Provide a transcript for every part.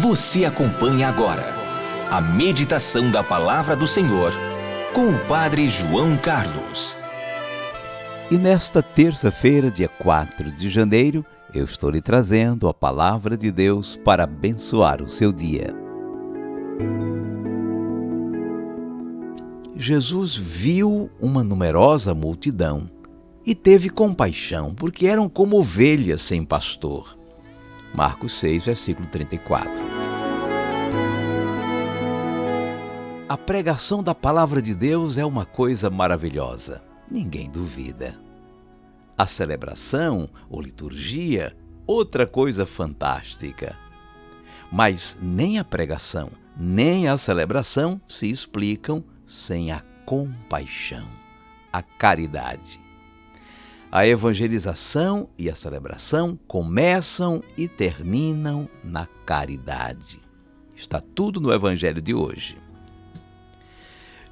Você acompanha agora a meditação da Palavra do Senhor com o Padre João Carlos. E nesta terça-feira, dia 4 de janeiro, eu estou lhe trazendo a Palavra de Deus para abençoar o seu dia. Jesus viu uma numerosa multidão e teve compaixão, porque eram como ovelhas sem pastor. Marcos 6, versículo 34. A pregação da Palavra de Deus é uma coisa maravilhosa, ninguém duvida. A celebração ou liturgia, outra coisa fantástica. Mas nem a pregação, nem a celebração se explicam sem a compaixão, a caridade. A evangelização e a celebração começam e terminam na caridade. Está tudo no Evangelho de hoje.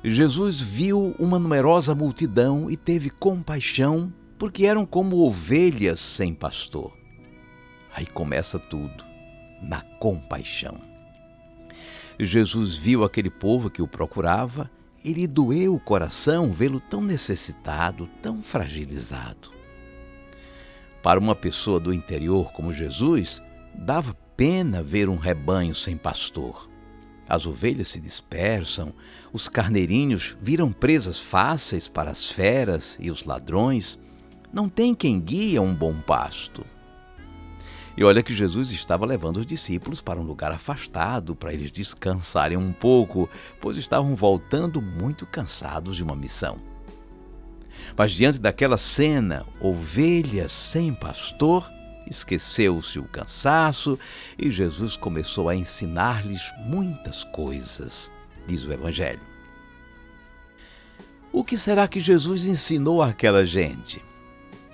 Jesus viu uma numerosa multidão e teve compaixão, porque eram como ovelhas sem pastor. Aí começa tudo, na compaixão. Jesus viu aquele povo que o procurava e lhe doeu o coração vê-lo tão necessitado, tão fragilizado. Para uma pessoa do interior como Jesus, dava pena ver um rebanho sem pastor. As ovelhas se dispersam, os carneirinhos viram presas fáceis para as feras e os ladrões. Não tem quem guia um bom pasto. E olha que Jesus estava levando os discípulos para um lugar afastado, para eles descansarem um pouco, pois estavam voltando muito cansados de uma missão. Mas diante daquela cena, ovelhas sem pastor, esqueceu-se o cansaço e Jesus começou a ensinar-lhes muitas coisas, diz o Evangelho. O que será que Jesus ensinou àquela gente?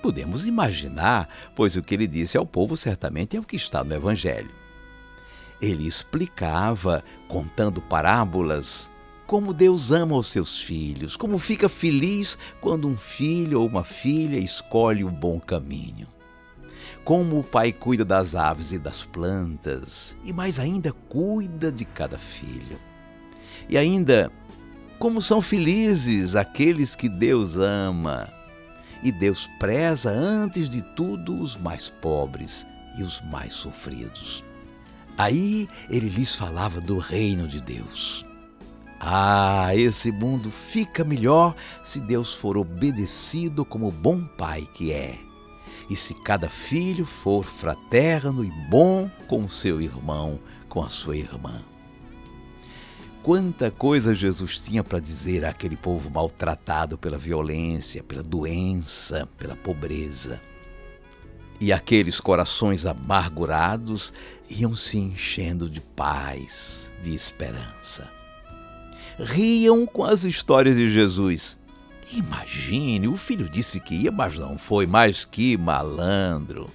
Podemos imaginar, pois o que ele disse ao povo certamente é o que está no Evangelho. Ele explicava, contando parábolas, como Deus ama os seus filhos, como fica feliz quando um filho ou uma filha escolhe o bom caminho. Como o pai cuida das aves e das plantas, e mais ainda cuida de cada filho. E ainda, como são felizes aqueles que Deus ama. E Deus preza, antes de tudo, os mais pobres e os mais sofridos. Aí ele lhes falava do reino de Deus. Esse mundo fica melhor se Deus for obedecido como bom pai que é. E se cada filho for fraterno e bom com o seu irmão, com a sua irmã. Quanta coisa Jesus tinha para dizer àquele povo maltratado pela violência, pela doença, pela pobreza. E aqueles corações amargurados iam se enchendo de paz, de esperança. Riam com as histórias de Jesus. Imagine, o filho disse que ia, mas não foi, mais que malandro.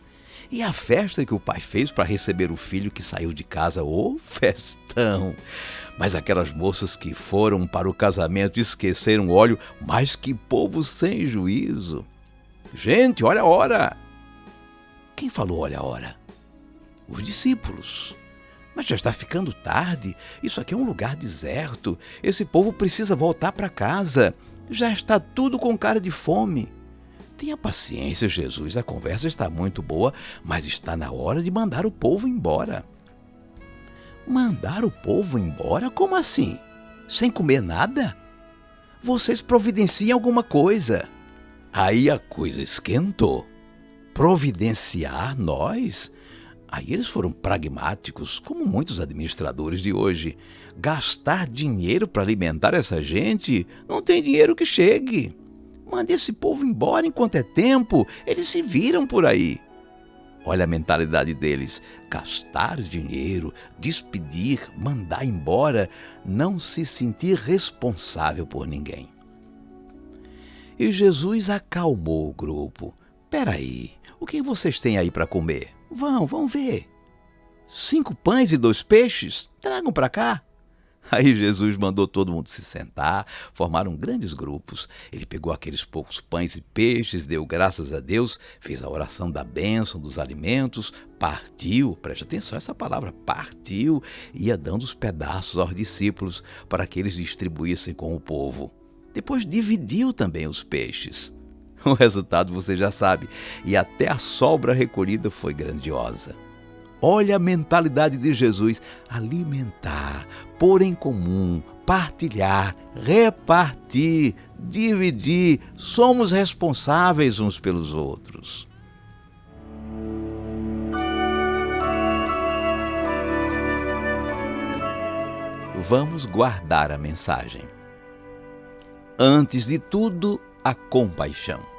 E a festa que o pai fez para receber o filho que saiu de casa, festão! Mas aquelas moças que foram para o casamento esqueceram o óleo, mas que povo sem juízo! Gente, olha a hora! Quem falou olha a hora? Os discípulos. Mas já está ficando tarde, isso aqui é um lugar deserto, esse povo precisa voltar para casa, já está tudo com cara de fome. Tenha paciência, Jesus, a conversa está muito boa, mas está na hora de mandar o povo embora. Mandar o povo embora? Como assim? Sem comer nada? Vocês providenciem alguma coisa. Aí a coisa esquentou. Providenciar nós? Aí eles foram pragmáticos, como muitos administradores de hoje. Gastar dinheiro para alimentar essa gente? Não tem dinheiro que chegue. Mande esse povo embora enquanto é tempo, eles se viram por aí. Olha a mentalidade deles, gastar dinheiro, despedir, mandar embora, não se sentir responsável por ninguém. E Jesus acalmou o grupo. Peraí, o que vocês têm aí para comer? Vão ver. 5 pães e 2 peixes? Tragam para cá. Aí Jesus mandou todo mundo se sentar, formaram grandes grupos. Ele pegou aqueles poucos pães e peixes, deu graças a Deus, fez a oração da bênção dos alimentos, partiu, preste atenção a essa palavra, partiu, ia dando os pedaços aos discípulos para que eles distribuíssem com o povo. Depois dividiu também os peixes. O resultado você já sabe, e até a sobra recolhida foi grandiosa. Olha a mentalidade de Jesus: alimentar, pôr em comum, partilhar, repartir, dividir. Somos responsáveis uns pelos outros. Vamos guardar a mensagem. Antes de tudo, a compaixão.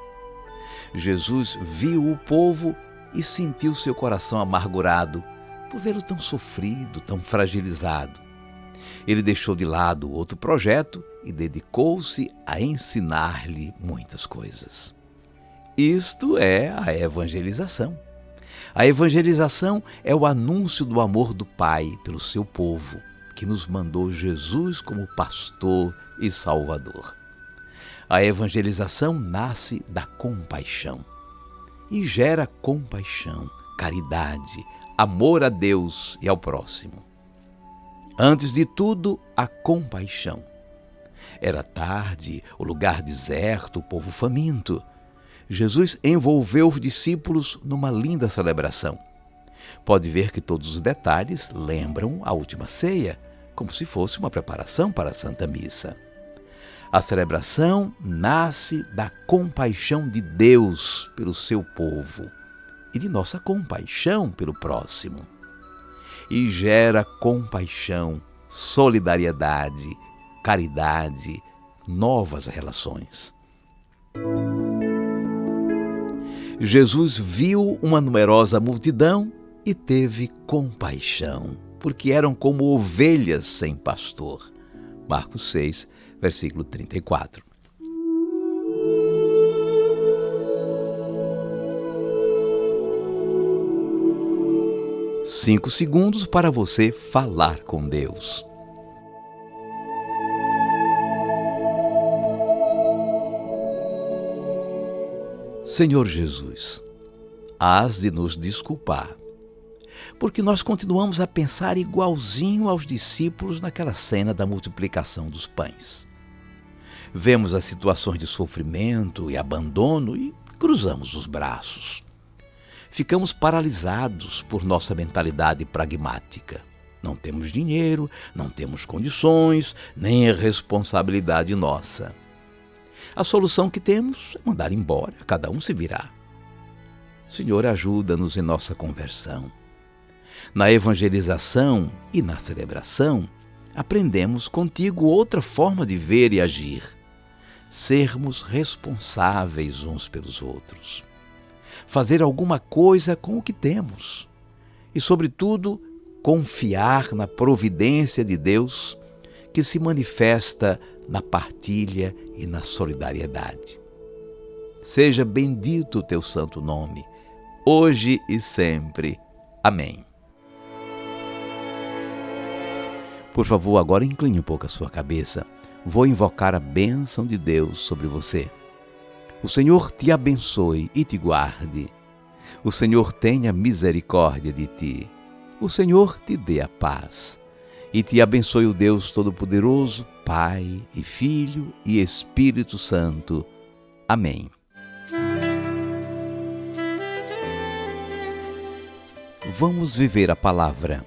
Jesus viu o povo e sentiu seu coração amargurado por vê-lo tão sofrido, tão fragilizado. Ele deixou de lado outro projeto e dedicou-se a ensinar-lhe muitas coisas. Isto é a evangelização. A evangelização é o anúncio do amor do Pai pelo seu povo, que nos mandou Jesus como pastor e salvador. A evangelização nasce da compaixão. E gera compaixão, caridade, amor a Deus e ao próximo. Antes de tudo, a compaixão. Era tarde, o lugar deserto, o povo faminto. Jesus envolveu os discípulos numa linda celebração. Pode ver que todos os detalhes lembram a última ceia, como se fosse uma preparação para a Santa Missa. A celebração nasce da compaixão de Deus pelo seu povo e de nossa compaixão pelo próximo. E gera compaixão, solidariedade, caridade, novas relações. Jesus viu uma numerosa multidão e teve compaixão, porque eram como ovelhas sem pastor. Marcos 6, versículo 34. Cinco segundos para você falar com Deus. Senhor Jesus, hás de nos desculpar, porque nós continuamos a pensar igualzinho aos discípulos naquela cena da multiplicação dos pães. Vemos as situações de sofrimento e abandono e cruzamos os braços. Ficamos paralisados por nossa mentalidade pragmática. Não temos dinheiro, não temos condições, nem é responsabilidade nossa. A solução que temos é mandar embora, cada um se virá. Senhor, ajuda-nos em nossa conversão. Na evangelização e na celebração, aprendemos contigo outra forma de ver e agir. Sermos responsáveis uns pelos outros. Fazer alguma coisa com o que temos. E, sobretudo, confiar na providência de Deus, que se manifesta na partilha e na solidariedade. Seja bendito o teu santo nome, hoje e sempre. Amém. Por favor, agora incline um pouco a sua cabeça. Vou invocar a bênção de Deus sobre você. O Senhor te abençoe e te guarde. O Senhor tenha misericórdia de ti. O Senhor te dê a paz. E te abençoe o Deus Todo-Poderoso, Pai e Filho e Espírito Santo. Amém. Vamos viver a palavra.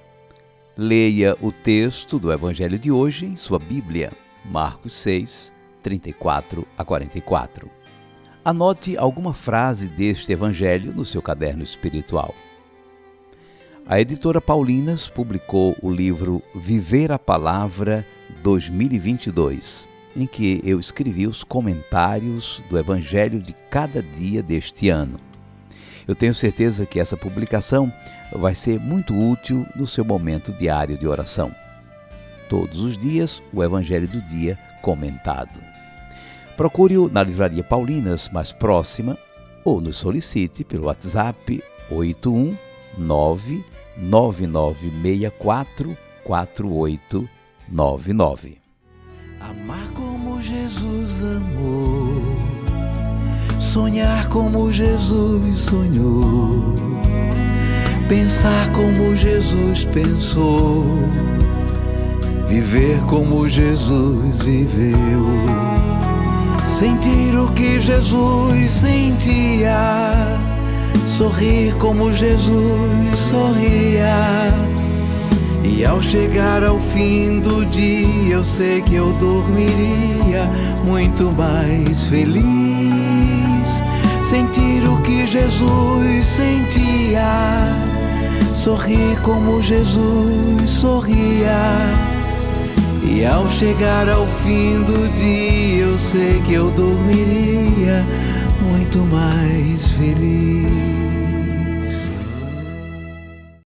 Leia o texto do Evangelho de hoje em sua Bíblia, Marcos 6, 34 a 44. Anote alguma frase deste Evangelho no seu caderno espiritual. A editora Paulinas publicou o livro Viver a Palavra 2022, em que eu escrevi os comentários do Evangelho de cada dia deste ano. Eu tenho certeza que essa publicação vai ser muito útil no seu momento diário de oração. Todos os dias, o Evangelho do dia comentado. Procure-o na Livraria Paulinas mais próxima ou nos solicite pelo WhatsApp 819-9964-4833. Amar como Jesus amou, sonhar como Jesus sonhou, pensar como Jesus pensou, viver como Jesus viveu, sentir o que Jesus sentia, sorrir como Jesus sorria. E ao chegar ao fim do dia, eu sei que eu dormiria muito mais feliz. Sentir o que Jesus sentia, sorrir como Jesus sorria. E ao chegar ao fim do dia, eu sei que eu dormiria muito mais feliz.